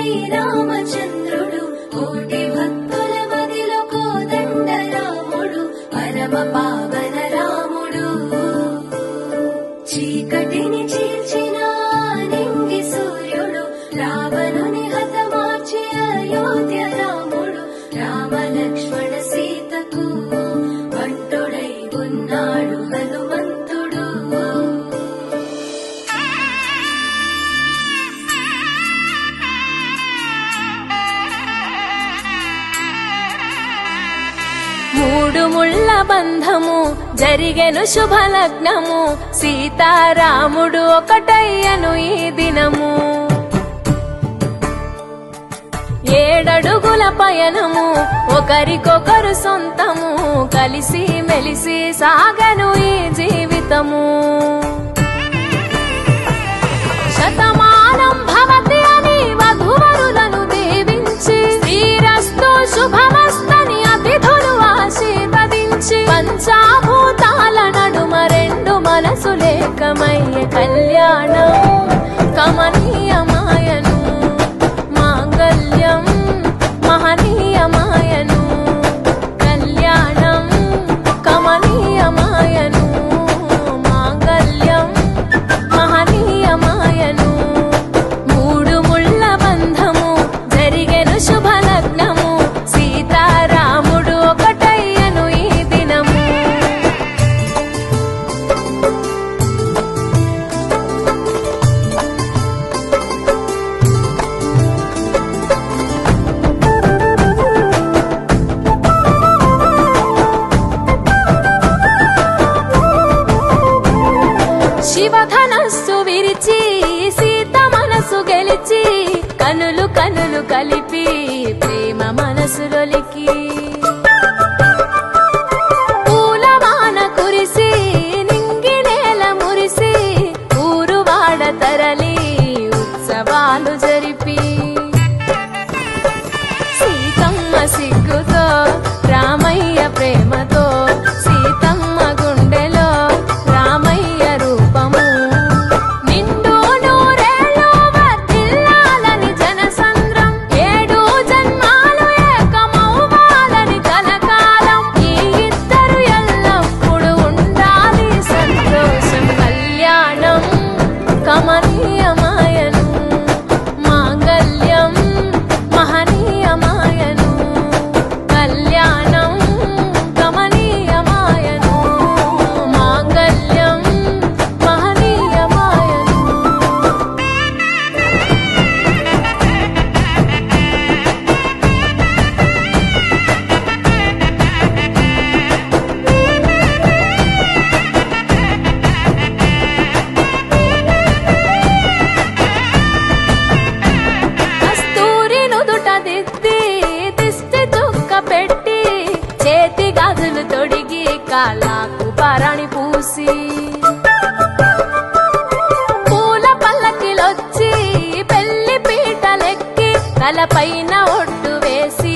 శ్రీరామచంద్రుడు కోటి భక్తుల మదిలో కోదండ రాముడు పరమ పావన రాముడు చీకటిని చీల్చిన నింగి సూర్యుడు రావణుని హతమార్చి అయోధ్య రాముడు రామ లక్ష్మణ సీతకు వంటుడై ఉన్నాడు హనుమంతుడు మూడు ముళ్ళ బంధము జరిగెను శుభలగ్నము సీతారాముడు ఒకటయ్యను ఈ దినము 7 అడుగుల పయనము ఒకరికొకరు సొంతము కలిసి మెలిసి సాగను ఈ జీవితము శతమానం భవతి అని వధువరులను దీవించి శ్రీరస్తు శుభమస్తని అతిథులు ఆశీర్వదించి పంచాభూతాల నడుమ 2 మనసులేకమయ్యే కళ్యాణం కమనీయమాయను మాంగళ్యం మహనీయమాయను కళ్యాణం కమనీయమాయను మాంగళ్యం మహనీయమాయను మూడు ముళ్ళ బంధము జరిగెను శుభలగ్నము సీతారాముడు ఒకటయ్యను ఈ దినము శివధనస్సు విరిచి సీత మనసు గెలిచి కనులు కనులు కలిపి ప్రేమ మనసులొలికి పూలవాన కురిసి నింగి నేల మురిసి ఊరువాడ తరలి ఉత్సవాలు జరిపి సీతమ్మ సిగ్గుతో రామయ్య ప్రేమతో సీతమ్మ గుండెలో రామయ్య రూపము నిండు నూరేళ్ళు వర్ధిల్లాలని జనసంద్రం 7 జన్మాలు ఏకమవ్వాలని కలకాలం ఈ ఇద్దరు ఎల్లప్పుడూ ఉండాలి సంతోషం కళ్యాణం కమనీయమాయను మాంగళ్యం మహనీయమాయను కళ్యాణం కమనీయమాయను మాంగళ్యం మహనీయమాయను కస్తూరి నుదుట దిద్ది దిష్టి చుక్క పెట్టి చేతి గాజులు తొడిగి కాళ్ళకు పరాణి పూసి పూల పల్లకిలొచ్చి పెళ్లి పీటలెక్కి తలపైన ఒట్టు వేసి